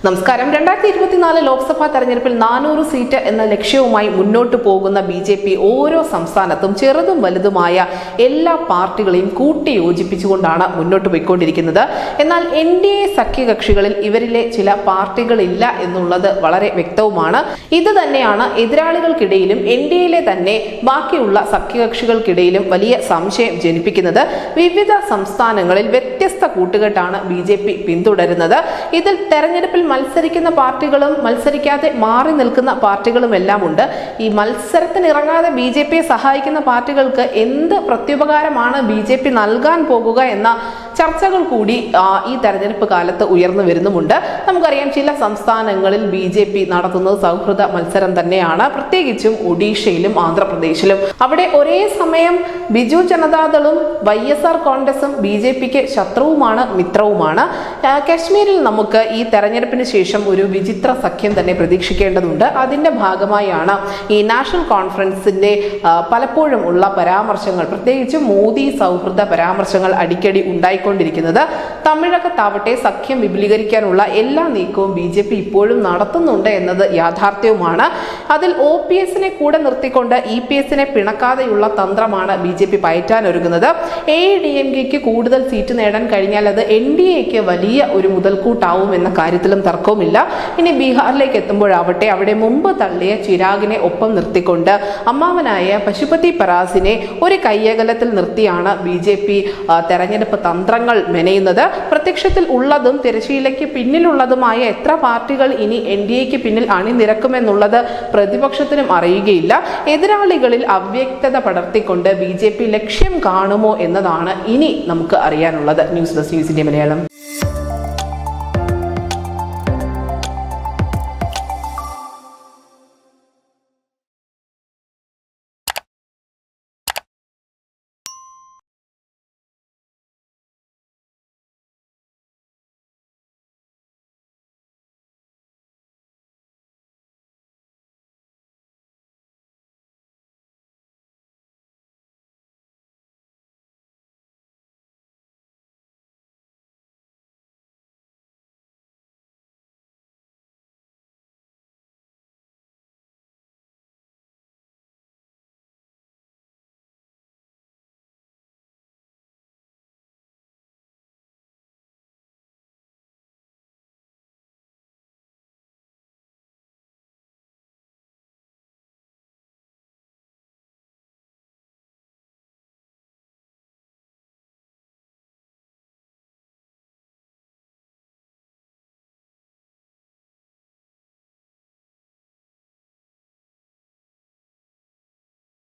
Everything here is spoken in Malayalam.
നമസ്കാരം. 2024 ലോക്സഭാ തെരഞ്ഞെടുപ്പിൽ 400 സീറ്റ് എന്ന ലക്ഷ്യവുമായി മുന്നോട്ടു പോകുന്ന BJP ഓരോ സംസ്ഥാനത്തും ചെറുതും വലുതുമായ എല്ലാ പാർട്ടികളെയും കൂട്ടിയോജിപ്പിച്ചുകൊണ്ടാണ് മുന്നോട്ട് പോയിക്കൊണ്ടിരിക്കുന്നത്. എന്നാൽ NDA സഖ്യകക്ഷികളിൽ ഇവരിലെ ചില പാർട്ടികളില്ല എന്നുള്ളത് വളരെ വ്യക്തവുമാണ്. ഇത് തന്നെയാണ് എതിരാളികൾക്കിടയിലും NDAയിലെ തന്നെ ബാക്കിയുള്ള സഖ്യകക്ഷികൾക്കിടയിലും വലിയ സംശയം ജനിപ്പിക്കുന്നത്. വിവിധ സംസ്ഥാനങ്ങളിൽ വ്യത്യസ്ത കൂട്ടുകെട്ടാണ് BJP പിന്തുടരുന്നത്. ഇതിൽ തെരഞ്ഞെടുപ്പിൽ മത്സരിക്കുന്ന പാർട്ടികളും മത്സരിക്കാതെ മാറി നിൽക്കുന്ന പാർട്ടികളും എല്ലാം ഉണ്ട്. ഈ മത്സരത്തിന് ഇറങ്ങാതെ BJPയെ സഹായിക്കുന്ന പാർട്ടികൾക്ക് എന്ത് പ്രത്യുപകാരമാണ് BJP നൽകാൻ പോകുക എന്ന ചർച്ചകൾ കൂടി ഈ തെരഞ്ഞെടുപ്പ് കാലത്ത് ഉയർന്നു വരുന്നുമുണ്ട്. നമുക്കറിയാം, ചില സംസ്ഥാനങ്ങളിൽ BJP നടത്തുന്നത് സൗഹൃദ മത്സരം തന്നെയാണ്. പ്രത്യേകിച്ചും ഒഡീഷയിലും ആന്ധ്രാപ്രദേശിലും. അവിടെ ഒരേ സമയം ബിജു ജനതാദളും YSR കോൺഗ്രസും BJPക്ക് ശത്രുവുമാണ് മിത്രവുമാണ്. കശ്മീരിൽ നമുക്ക് ഈ തെരഞ്ഞെടുപ്പിന് ശേഷം ഒരു വിചിത്ര സഖ്യം തന്നെ പ്രതീക്ഷിക്കേണ്ടതുണ്ട്. അതിന്റെ ഭാഗമായാണ് ഈ നാഷണൽ കോൺഫറൻസിന്റെ പലപ്പോഴും ഉള്ള പരാമർശങ്ങൾ, പ്രത്യേകിച്ച് മോദി സൗഹൃദ പരാമർശങ്ങൾ അടിക്കടി ഉണ്ടായിക്കൊണ്ടിരിക്കുന്നത്. തമിഴകത്താവട്ടെ സഖ്യം വിപുലീകരിക്കാനുള്ള എല്ലാ നീക്കവും BJP ഇപ്പോഴും നടത്തുന്നുണ്ട് എന്നത് യാഥാർത്ഥ്യവുമാണ്. അതിൽ OPSനെ കൂടെ നിർത്തിക്കൊണ്ട് EPSനെ പിണക്കാതെയുള്ള തന്ത്രമാണ് BJP പയറ്റാനൊരുങ്ങുന്നത്. AIADMKക്ക് കൂടുതൽ സീറ്റ് നേടാൻ കഴിഞ്ഞാൽ അത് NDAക്ക് വലിയ ഒരു മുതൽക്കൂട്ടാവും എന്ന കാര്യത്തിലും തർക്കവുമില്ല. ഇനി ബീഹാറിലേക്ക് എത്തുമ്പോഴാവട്ടെ, അവിടെ മുമ്പ് തള്ളിയ ചിരാഗിനെ ഒപ്പം നിർത്തിക്കൊണ്ട് അമ്മാവനായ പശുപതി പരാസിനെ ഒരു കയ്യകലത്തിൽ നിർത്തിയാണ് BJP തെരഞ്ഞെടുപ്പ് തന്ത്രങ്ങൾ മെനയുന്നത്. പ്രത്യക്ഷത്തിൽ ഉള്ളതും തിരശ്ശീലയ്ക്ക് പിന്നിലുള്ളതുമായ എത്ര പാർട്ടികൾ ഇനി NDAക്ക് പിന്നിൽ അണിനിരക്കുമെന്നുള്ളത് പ്രതിപക്ഷത്തിനും അറിയുകയില്ല. എതിരാളികളിൽ അവ്യക്തത പടർത്തിക്കൊണ്ട് BJP ലക്ഷ്യം കാണുമോ എന്നതാണ് ഇനി നമുക്ക് അറിയാനുള്ളത്. News desk news India Malayalam.